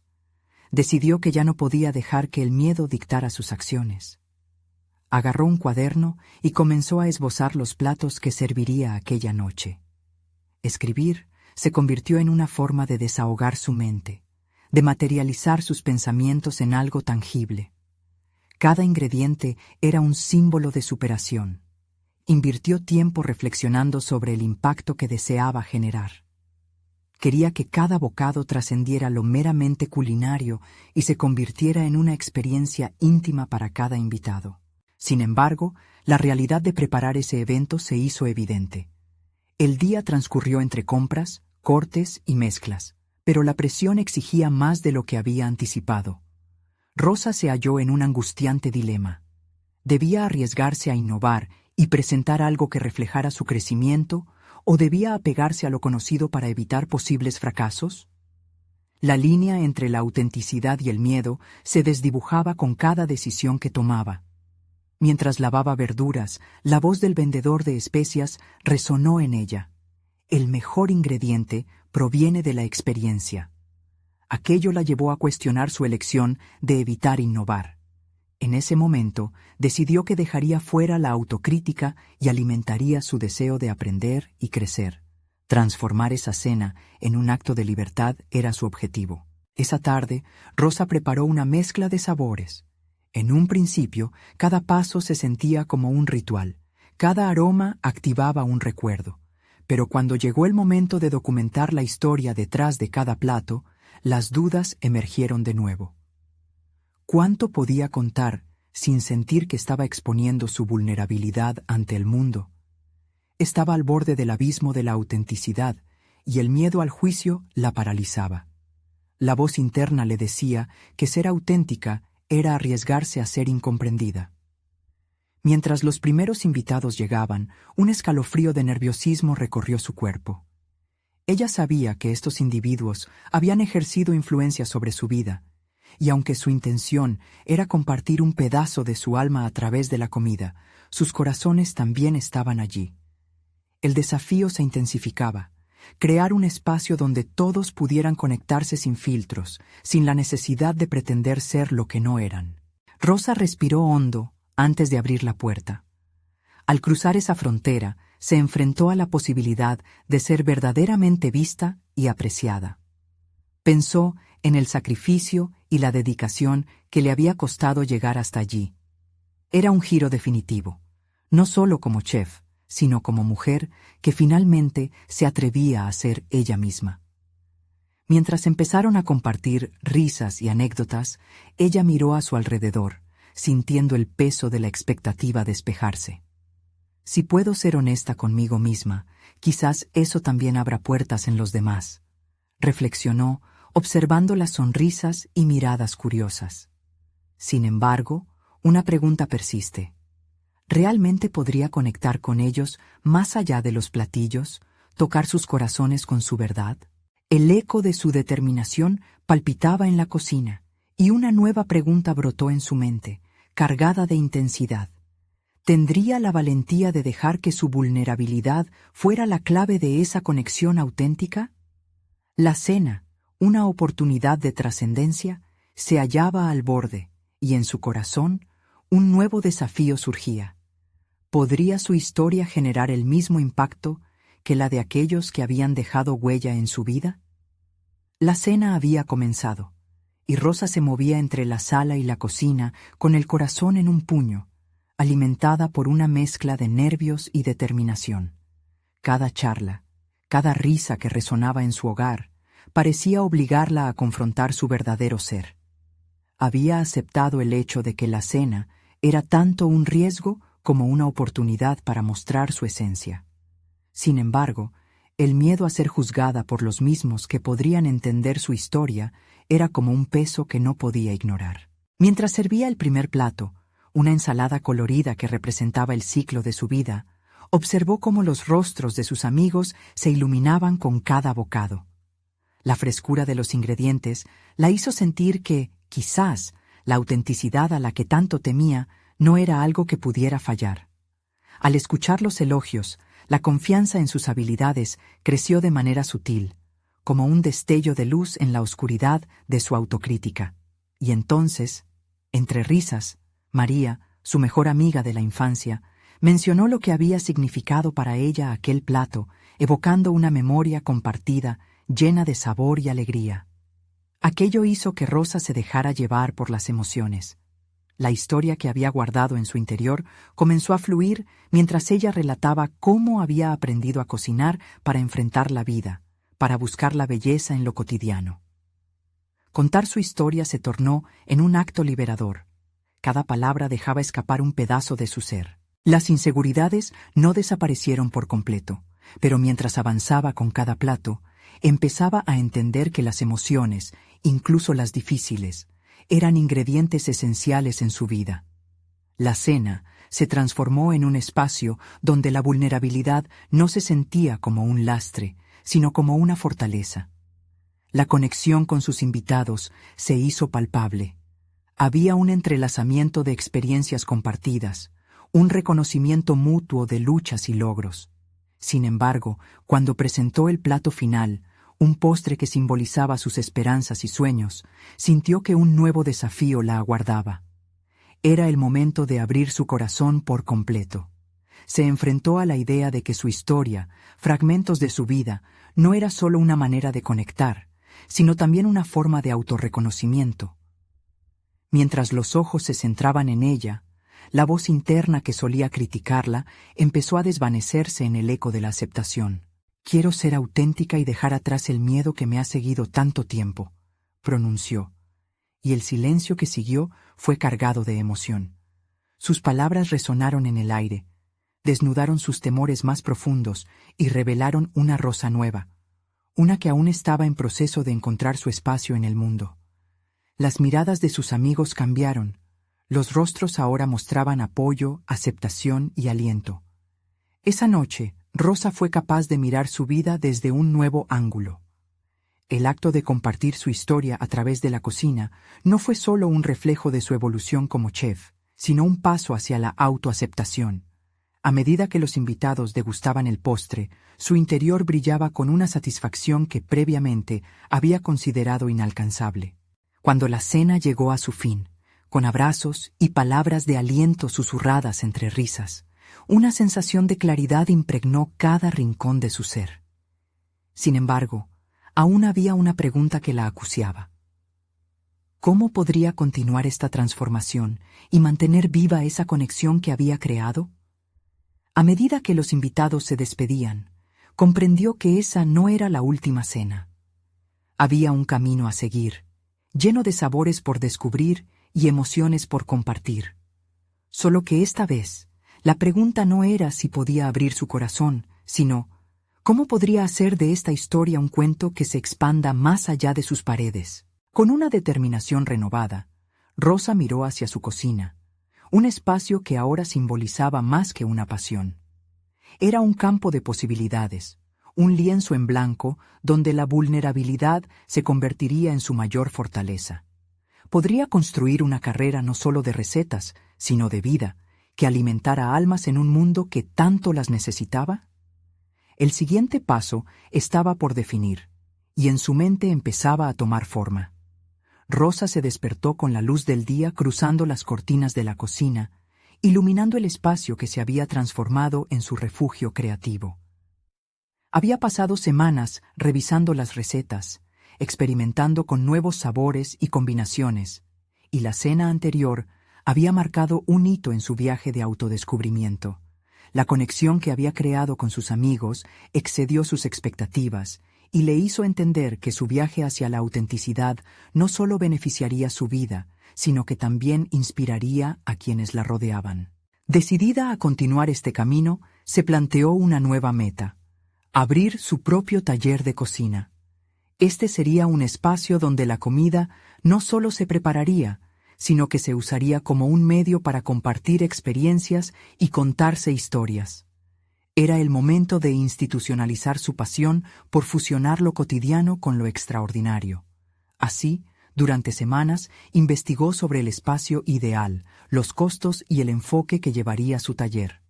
Decidió que ya no podía dejar que el miedo dictara sus acciones. Agarró un cuaderno y comenzó a esbozar los platos que serviría aquella noche. Escribir se convirtió en una forma de desahogar su mente, de materializar sus pensamientos en algo tangible. Cada ingrediente era un símbolo de superación. Invirtió tiempo reflexionando sobre el impacto que deseaba generar. Quería que cada bocado trascendiera lo meramente culinario y se convirtiera en una experiencia íntima para cada invitado. Sin embargo, la realidad de preparar ese evento se hizo evidente. El día transcurrió entre compras, cortes y mezclas, pero la presión exigía más de lo que había anticipado. Rosa se halló en un angustiante dilema. ¿Debía arriesgarse a innovar y presentar algo que reflejara su crecimiento, o debía apegarse a lo conocido para evitar posibles fracasos? La línea entre la autenticidad y el miedo se desdibujaba con cada decisión que tomaba. Mientras lavaba verduras, la voz del vendedor de especias resonó en ella. El mejor ingrediente proviene de la experiencia. Aquello la llevó a cuestionar su elección de evitar innovar. En ese momento, decidió que dejaría fuera la autocrítica y alimentaría su deseo de aprender y crecer. Transformar esa cena en un acto de libertad era su objetivo. Esa tarde, Rosa preparó una mezcla de sabores. En un principio, cada paso se sentía como un ritual. Cada aroma activaba un recuerdo. Pero cuando llegó el momento de documentar la historia detrás de cada plato, las dudas emergieron de nuevo. ¿Cuánto podía contar sin sentir que estaba exponiendo su vulnerabilidad ante el mundo? estaba al borde del abismo de la autenticidad, y el miedo al juicio la paralizaba. La voz interna le decía que ser auténtica era arriesgarse a ser incomprendida. Mientras los primeros invitados llegaban, un escalofrío de nerviosismo recorrió su cuerpo. Ella sabía que estos individuos habían ejercido influencia sobre su vida, y aunque su intención era compartir un pedazo de su alma a través de la comida, sus corazones también estaban allí. El desafío se intensificaba: crear un espacio donde todos pudieran conectarse sin filtros, sin la necesidad de pretender ser lo que no eran. Rosa respiró hondo antes de abrir la puerta. Al cruzar esa frontera, se enfrentó a la posibilidad de ser verdaderamente vista y apreciada. Pensó en el sacrificio y la dedicación que le había costado llegar hasta allí. Era un giro definitivo, no solo como chef, sino como mujer que finalmente se atrevía a ser ella misma. Mientras empezaron a compartir risas y anécdotas, ella miró a su alrededor, sintiendo el peso de la expectativa despejarse. Si puedo ser honesta conmigo misma, quizás eso también abra puertas en los demás, reflexionó, observando las sonrisas y miradas curiosas. Sin embargo, una pregunta persiste. ¿Realmente podría conectar con ellos más allá de los platillos, tocar sus corazones con su verdad? El eco de su determinación palpitaba en la cocina, y una nueva pregunta brotó en su mente, cargada de intensidad. ¿Tendría la valentía de dejar que su vulnerabilidad fuera la clave de esa conexión auténtica? La cena, una oportunidad de trascendencia, se hallaba al borde, y en su corazón un nuevo desafío surgía. ¿Podría su historia generar el mismo impacto que la de aquellos que habían dejado huella en su vida? La cena había comenzado, y Rosa se movía entre la sala y la cocina con el corazón en un puño, alimentada por una mezcla de nervios y determinación. Cada charla, cada risa que resonaba en su hogar, parecía obligarla a confrontar su verdadero ser. Había aceptado el hecho de que la cena era tanto un riesgo como una oportunidad para mostrar su esencia. Sin embargo, el miedo a ser juzgada por los mismos que podrían entender su historia era como un peso que no podía ignorar. Mientras servía el primer plato, una ensalada colorida que representaba el ciclo de su vida, observó cómo los rostros de sus amigos se iluminaban con cada bocado. La frescura de los ingredientes la hizo sentir que, quizás, la autenticidad a la que tanto temía no era algo que pudiera fallar. Al escuchar los elogios, la confianza en sus habilidades creció de manera sutil, como un destello de luz en la oscuridad de su autocrítica. Y entonces, entre risas, María, su mejor amiga de la infancia, mencionó lo que había significado para ella aquel plato, evocando una memoria compartida llena de sabor y alegría. Aquello hizo que Rosa se dejara llevar por las emociones. La historia que había guardado en su interior comenzó a fluir mientras ella relataba cómo había aprendido a cocinar para enfrentar la vida, para buscar la belleza en lo cotidiano. Contar su historia se tornó en un acto liberador. Cada palabra dejaba escapar un pedazo de su ser. Las inseguridades no desaparecieron por completo, pero mientras avanzaba con cada plato, empezaba a entender que las emociones, incluso las difíciles, eran ingredientes esenciales en su vida. La cena se transformó en un espacio donde la vulnerabilidad no se sentía como un lastre, sino como una fortaleza. La conexión con sus invitados se hizo palpable. Había un entrelazamiento de experiencias compartidas, un reconocimiento mutuo de luchas y logros. Sin embargo, cuando presentó el plato final, un postre que simbolizaba sus esperanzas y sueños, sintió que un nuevo desafío la aguardaba. Era el momento de abrir su corazón por completo. Se enfrentó a la idea de que su historia, fragmentos de su vida, no era solo una manera de conectar, sino también una forma de autorreconocimiento. Mientras los ojos se centraban en ella, la voz interna que solía criticarla empezó a desvanecerse en el eco de la aceptación. «Quiero ser auténtica y dejar atrás el miedo que me ha seguido tanto tiempo», pronunció, y el silencio que siguió fue cargado de emoción. Sus palabras resonaron en el aire, desnudaron sus temores más profundos y revelaron una Rosa nueva, una que aún estaba en proceso de encontrar su espacio en el mundo. Las miradas de sus amigos cambiaron, los rostros ahora mostraban apoyo, aceptación y aliento. Esa noche, Rosa fue capaz de mirar su vida desde un nuevo ángulo. El acto de compartir su historia a través de la cocina no fue solo un reflejo de su evolución como chef, sino un paso hacia la autoaceptación. A medida que los invitados degustaban el postre, su interior brillaba con una satisfacción que previamente había considerado inalcanzable. Cuando la cena llegó a su fin, con abrazos y palabras de aliento susurradas entre risas, una sensación de claridad impregnó cada rincón de su ser. Sin embargo, aún había una pregunta que la acuciaba. ¿Cómo podría continuar esta transformación y mantener viva esa conexión que había creado? A medida que los invitados se despedían, comprendió que esa no era la última cena. Había un camino a seguir, lleno de sabores por descubrir y emociones por compartir. Solo que esta vez, la pregunta no era si podía abrir su corazón, sino ¿cómo podría hacer de esta historia un cuento que se expanda más allá de sus paredes? Con una determinación renovada, Rosa miró hacia su cocina, un espacio que ahora simbolizaba más que una pasión. Era un campo de posibilidades, un lienzo en blanco donde la vulnerabilidad se convertiría en su mayor fortaleza. Podría construir una carrera no solo de recetas, sino de vida, que alimentara almas en un mundo que tanto las necesitaba. El siguiente paso estaba por definir, y en su mente empezaba a tomar forma. Rosa se despertó con la luz del día cruzando las cortinas de la cocina, iluminando el espacio que se había transformado en su refugio creativo. Había pasado semanas revisando las recetas, experimentando con nuevos sabores y combinaciones, y la cena anterior había marcado un hito en su viaje de autodescubrimiento. La conexión que había creado con sus amigos excedió sus expectativas y le hizo entender que su viaje hacia la autenticidad no solo beneficiaría su vida, sino que también inspiraría a quienes la rodeaban. Decidida a continuar este camino, se planteó una nueva meta: abrir su propio taller de cocina. Este sería un espacio donde la comida no solo se prepararía, sino que se usaría como un medio para compartir experiencias y contarse historias. Era el momento de institucionalizar su pasión por fusionar lo cotidiano con lo extraordinario. Así, durante semanas, investigó sobre el espacio ideal, los costos y el enfoque que llevaría su taller.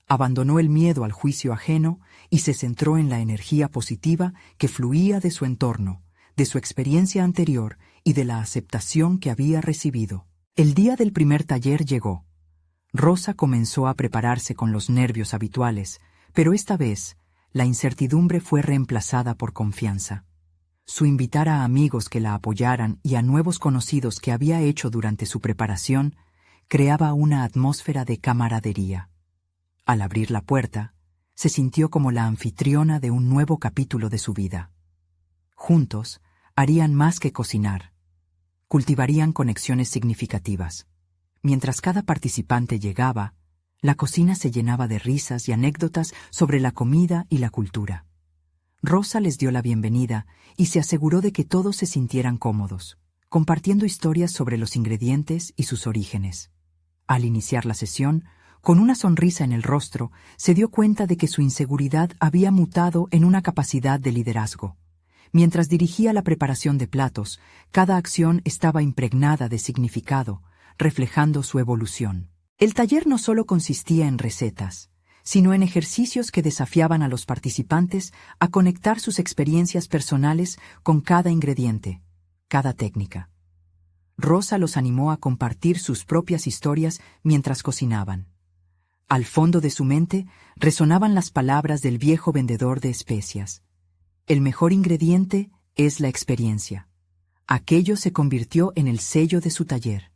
Abandonó el miedo al juicio ajeno y se centró en la energía positiva que fluía de su entorno, de su experiencia anterior y de la aceptación que había recibido. El día del primer taller llegó. Rosa comenzó a prepararse con los nervios habituales, pero esta vez la incertidumbre fue reemplazada por confianza. Su invitar a amigos que la apoyaran y a nuevos conocidos que había hecho durante su preparación creaba una atmósfera de camaradería. Al abrir la puerta, se sintió como la anfitriona de un nuevo capítulo de su vida. Juntos, harían más que cocinar. Cultivarían conexiones significativas. Mientras cada participante llegaba, la cocina se llenaba de risas y anécdotas sobre la comida y la cultura. Rosa les dio la bienvenida y se aseguró de que todos se sintieran cómodos, compartiendo historias sobre los ingredientes y sus orígenes. Al iniciar la sesión, con una sonrisa en el rostro, se dio cuenta de que su inseguridad había mutado en una capacidad de liderazgo. Mientras dirigía la preparación de platos, cada acción estaba impregnada de significado, reflejando su evolución. El taller no solo consistía en recetas, sino en ejercicios que desafiaban a los participantes a conectar sus experiencias personales con cada ingrediente, cada técnica. Rosa los animó a compartir sus propias historias mientras cocinaban. Al fondo de su mente resonaban las palabras del viejo vendedor de especias. El mejor ingrediente es la experiencia. Aquello se convirtió en el sello de su taller.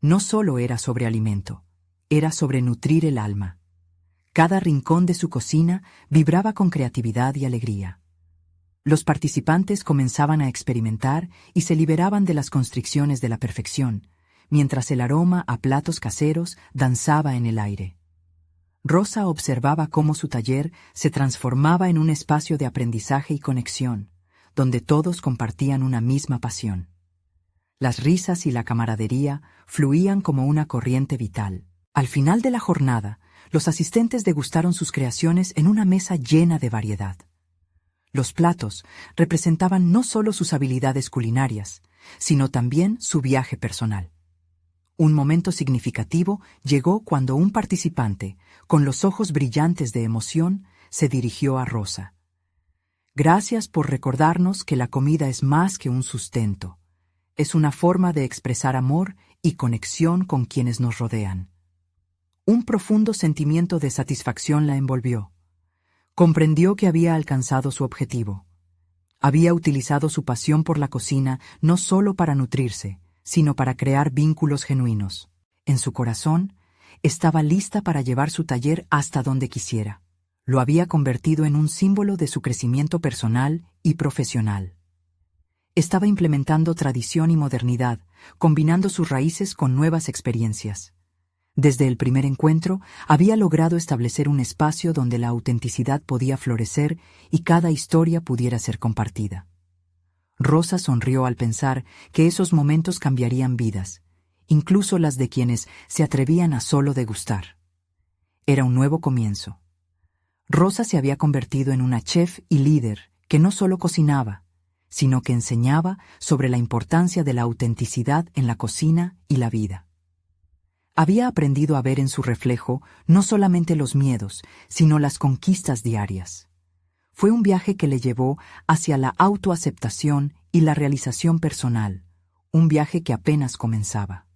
No solo era sobre alimento, era sobre nutrir el alma. Cada rincón de su cocina vibraba con creatividad y alegría. Los participantes comenzaban a experimentar y se liberaban de las constricciones de la perfección, mientras el aroma a platos caseros danzaba en el aire. Rosa observaba cómo su taller se transformaba en un espacio de aprendizaje y conexión, donde todos compartían una misma pasión. Las risas y la camaradería fluían como una corriente vital. Al final de la jornada, los asistentes degustaron sus creaciones en una mesa llena de variedad. Los platos representaban no solo sus habilidades culinarias, sino también su viaje personal. Un momento significativo llegó cuando un participante, con los ojos brillantes de emoción, se dirigió a Rosa. Gracias por recordarnos que la comida es más que un sustento. Es una forma de expresar amor y conexión con quienes nos rodean. Un profundo sentimiento de satisfacción la envolvió. Comprendió que había alcanzado su objetivo. Había utilizado su pasión por la cocina no solo para nutrirse, sino para crear vínculos genuinos. En su corazón, estaba lista para llevar su taller hasta donde quisiera. Lo había convertido en un símbolo de su crecimiento personal y profesional. Estaba implementando tradición y modernidad, combinando sus raíces con nuevas experiencias. Desde el primer encuentro, había logrado establecer un espacio donde la autenticidad podía florecer y cada historia pudiera ser compartida. Rosa sonrió al pensar que esos momentos cambiarían vidas, incluso las de quienes se atrevían a solo degustar. Era un nuevo comienzo. Rosa se había convertido en una chef y líder que no solo cocinaba, sino que enseñaba sobre la importancia de la autenticidad en la cocina y la vida. Había aprendido a ver en su reflejo no solamente los miedos, sino las conquistas diarias. Fue un viaje que le llevó hacia la autoaceptación y la realización personal, un viaje que apenas comenzaba.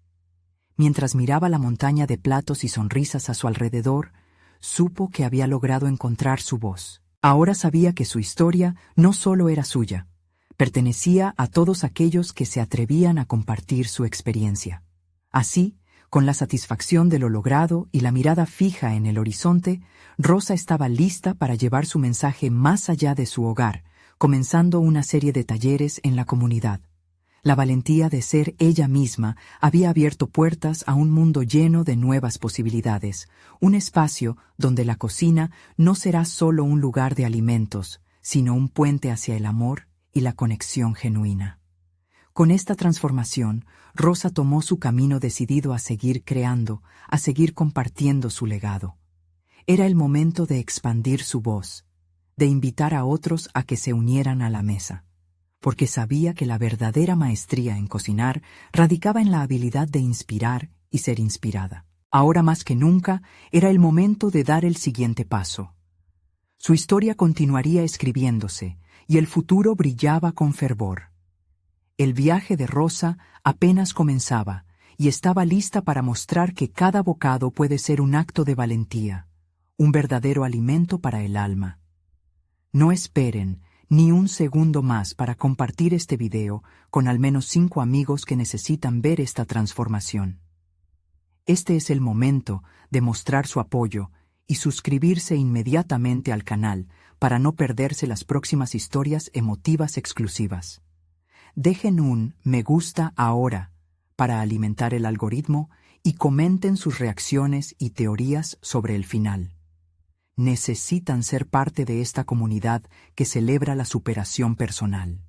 Mientras miraba la montaña de platos y sonrisas a su alrededor, supo que había logrado encontrar su voz. Ahora sabía que su historia no solo era suya, pertenecía a todos aquellos que se atrevían a compartir su experiencia. Así, con la satisfacción de lo logrado y la mirada fija en el horizonte, Rosa estaba lista para llevar su mensaje más allá de su hogar, comenzando una serie de talleres en la comunidad. La valentía de ser ella misma había abierto puertas a un mundo lleno de nuevas posibilidades, un espacio donde la cocina no será solo un lugar de alimentos, sino un puente hacia el amor y la conexión genuina. Con esta transformación, Rosa tomó su camino decidido a seguir creando, a seguir compartiendo su legado. Era el momento de expandir su voz, de invitar a otros a que se unieran a la mesa, porque sabía que la verdadera maestría en cocinar radicaba en la habilidad de inspirar y ser inspirada. Ahora más que nunca, era el momento de dar el siguiente paso. Su historia continuaría escribiéndose, y el futuro brillaba con fervor. El viaje de Rosa apenas comenzaba y estaba lista para mostrar que cada bocado puede ser un acto de valentía, un verdadero alimento para el alma. No esperen ni un segundo más para compartir este video con al menos 5 amigos que necesitan ver esta transformación. Este es el momento de mostrar su apoyo y suscribirse inmediatamente al canal para no perderse las próximas historias emotivas exclusivas. Dejen un me gusta ahora para alimentar el algoritmo y comenten sus reacciones y teorías sobre el final. Necesitan ser parte de esta comunidad que celebra la superación personal.